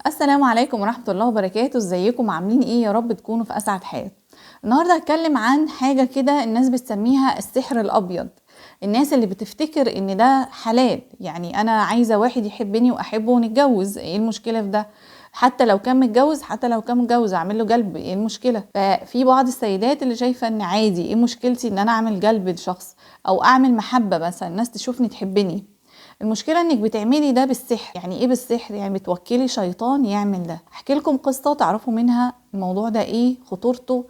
السلام عليكم ورحمة الله وبركاته. ازيكم عاملين ايه؟ يا رب تكونوا في اسعد حال. النهاردة هتكلم عن حاجة كده الناس بتسميها السحر الابيض. الناس اللي بتفتكر ان ده حلال، يعني انا عايزة واحد يحبني واحبه ونتجوز، ايه المشكلة في ده؟ حتى لو كان متجوز اعمل له جلب، ايه المشكلة؟ ففي بعض السيدات اللي شايفة ان عادي، ايه مشكلتي ان انا اعمل جلب لشخص او اعمل محبة، مثلا الناس تشوفني تحبني. المشكلة انك بتعملي ده بالسحر. يعني ايه بالسحر؟ يعني بتوكلي شيطان يعمل ده. احكي لكم قصة تعرفوا منها الموضوع ده ايه خطورته.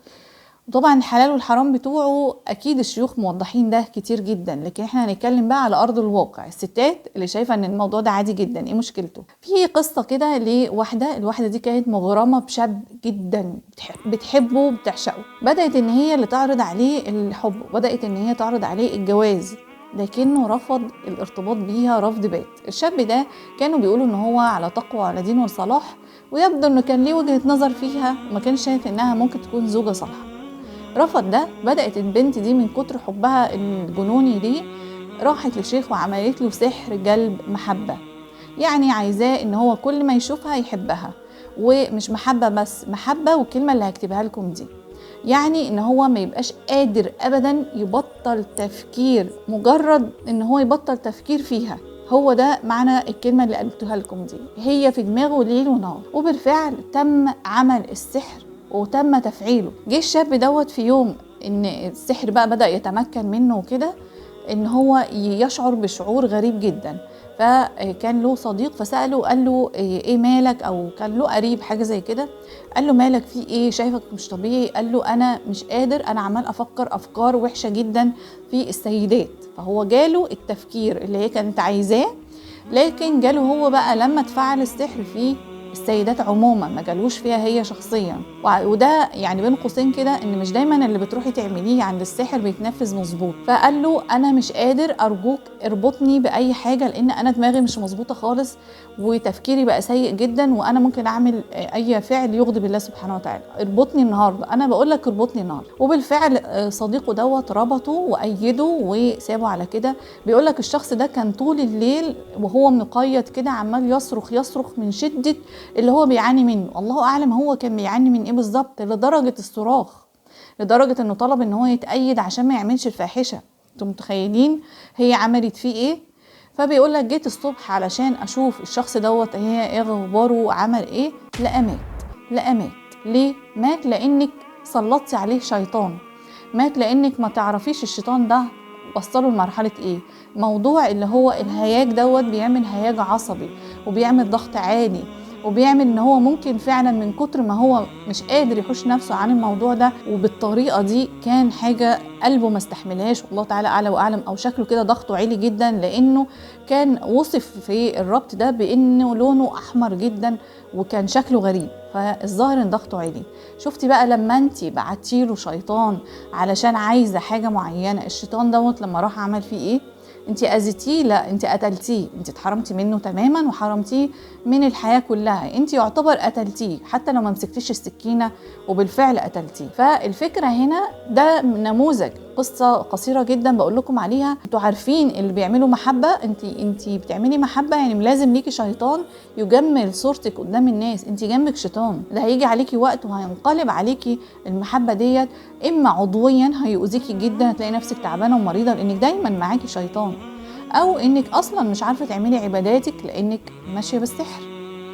طبعا الحلال والحرام بتوعه اكيد الشيوخ موضحين ده كتير جدا، لكن احنا هنتكلم بقى على ارض الواقع، الستات اللي شايفة ان الموضوع ده عادي جدا، ايه مشكلته؟ في قصة كده لواحدة، الواحدة دي كانت مغرمة بشاب جدا، بتحبه وبتعشقه. بدأت ان هي اللي تعرض عليه الحب، وبدأت ان هي تعرض عليه الجواز، لكنه رفض الارتباط بيها رفض بات. الشاب ده كانوا بيقولوا ان هو على تقوى وعلى دين وصلاح، ويبدو انه كان ليه وجهة نظر فيها وما كانش شايف انها ممكن تكون زوجة صالحة. رفض ده. بدأت البنت دي من كتر حبها الجنوني ليه راحت لشيخ وعملت له سحر جلب محبة. يعني عايزاه ان هو كل ما يشوفها يحبها، ومش محبة بس، محبة والكلمة اللي هكتبها لكم دي، يعني ان هو ما يبقاش قادر ابدا يبطل تفكير، مجرد ان هو يبطل تفكير فيها. هو ده معنى الكلمة اللي قلتها لكم دي، هي في دماغه ليل ونهار. وبالفعل تم عمل السحر وتم تفعيله. جه الشاب دوت في يوم ان السحر بقى بدأ يتمكن منه وكده، ان هو يشعر بشعور غريب جدا. فكان له صديق فسأله، قال له ايه مالك، او كان له قريب حاجة زي كده. قال له مالك، في ايه؟ شايفك مش طبيعي. قال له انا مش قادر، انا عمال افكر افكار وحشة جدا في السيدات. فهو جاله التفكير اللي هي كانت عايزاه، لكن جاله هو بقى لما اتفعل السحر فيه السيدات عموما، ما جالوش فيها هي شخصيا. وده يعني بين قوسين كده ان مش دايما اللي بتروحي تعمليه عند الساحر بيتنفذ مظبوط. فقال له انا مش قادر، ارجوك اربطني باي حاجه، لان انا دماغي مش مظبوطه خالص وتفكيري بقى سيء جدا، وانا ممكن اعمل اي فعل يغضب الله سبحانه وتعالى. اربطني النهارده، انا بقول لك اربطني النهارده. وبالفعل صديقه دوت ربطه وايده وسابه على كده. بيقول لك الشخص ده كان طول الليل وهو مقيد كده عمال يصرخ من شدة اللي هو بيعاني منه. الله اعلم هو كان بيعاني من ايه بالظبط، لدرجة الصراخ، لدرجة انه طلب ان هو يتأيد عشان ما يعملش الفاحشة. انتم متخيلين هي عملت فيه ايه؟ فبيقول لك جيت الصبح علشان اشوف الشخص دوت هي ايه اخباره، عمل ايه. لقى مات. ليه مات؟ لانك سلطتي عليه شيطان. مات لانك ما تعرفيش الشيطان ده وصلوا لمرحلة ايه. موضوع اللي هو الهياج دوت بيعمل هياج عصبي، وبيعمل ضغط عالي، وبيعمل ان هو ممكن فعلا من كتر ما هو مش قادر يحوش نفسه عن الموضوع ده، وبالطريقة دي كان حاجة قلبه ما استحملهاش، والله تعالى اعلى واعلم. او شكله كده ضغطه عالي جدا، لانه كان وصف في الربط ده بانه لونه احمر جدا وكان شكله غريب، فالظاهر ان ضغطه عالي. شفتي بقى لما انتي بعتيله شيطان علشان عايزة حاجة معينة، الشيطان دوت لما راح عمل فيه ايه؟ انتي اذيتيه؟ لا، انتي قتلتيه، انتي اتحرمتي منه تماما وحرمتيه من الحياة كلها. انتي يعتبر قتلتيه حتى لو ما مسكتيش السكينة، وبالفعل قتلتيه. فالفكرة هنا ده نموذج، قصة قصيرة جدا بقول لكم عليها. انتوا عارفين اللي بيعملوا محبة، انتي بتعملي محبة يعني لازم ليكي شيطان يجمل صورتك قدام الناس. انتي جنبك شيطان، ده هيجي عليكي وقت وهينقلب عليكي المحبة ديت، اما عضويا هيؤذيكي جدا، هتلاقي نفسك تعبانة ومريضة لانك دايما معاكي شيطان، او انك اصلا مش عارفة تعملي عباداتك لانك ماشية بالسحر.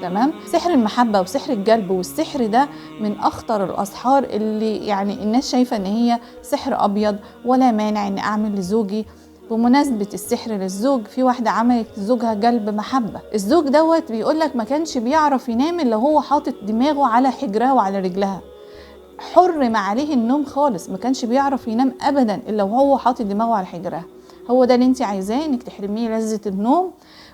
تمام. سحر المحبة وسحر الجلب، والسحر ده من اخطر الاسحار اللي يعني الناس شايفة ان هي سحر ابيض ولا مانع ان اعمل لزوجي. بمناسبة السحر للزوج، في واحدة عملت لزوجها جلب محبة. الزوج دوت بيقولك ما كانش بيعرف ينام الا هو حاطط دماغه على حجرها وعلى رجلها، حرم عليه النوم خالص، ما كانش بيعرف ينام ابدا الا وهو حاطط دماغه على حجرها. هو ده اللي انت عايزاه، انك تحرميه لذة النوم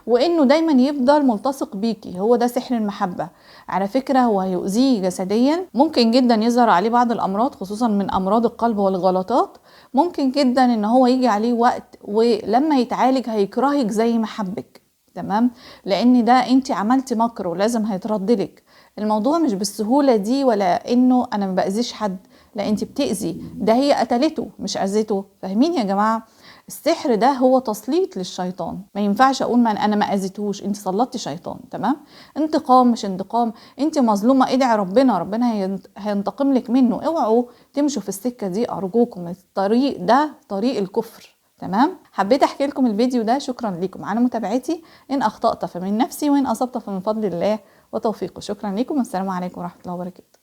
وانه دايما يفضل ملتصق بيكي. هو ده سحر المحبة. على فكرة هو هيؤذيه جسديا، ممكن جدا يظهر عليه بعض الامراض خصوصا من امراض القلب والغلطات. ممكن جدا ان هو يجي عليه وقت ولما يتعالج هيكرهك زي ما حبك. تمام. لان ده انت عملتي مكر ولازم هيتردلك. الموضوع مش بالسهولة دي، ولا انه انا ما باذيش حد، لا انت بتأذي، ده هي قتلته مش اذيته. فاهمين يا جماعة؟ السحر ده هو تسليط للشيطان، ما ينفعش اقول ما انا ما اذيتهوش، انت سلطتي شيطان. تمام؟ انتقام مش انتقام، انت مظلومه، ادعي ربنا هينتقم لك منه. اوعوا تمشوا في السكه دي ارجوكم، الطريق ده طريق الكفر. تمام؟ حبيت احكي لكم الفيديو ده، شكرا لكم على متابعتي، ان اخطأت فمن نفسي وان اصبت فمن فضل الله وتوفيقه. شكرا لكم والسلام عليكم ورحمه الله وبركاته.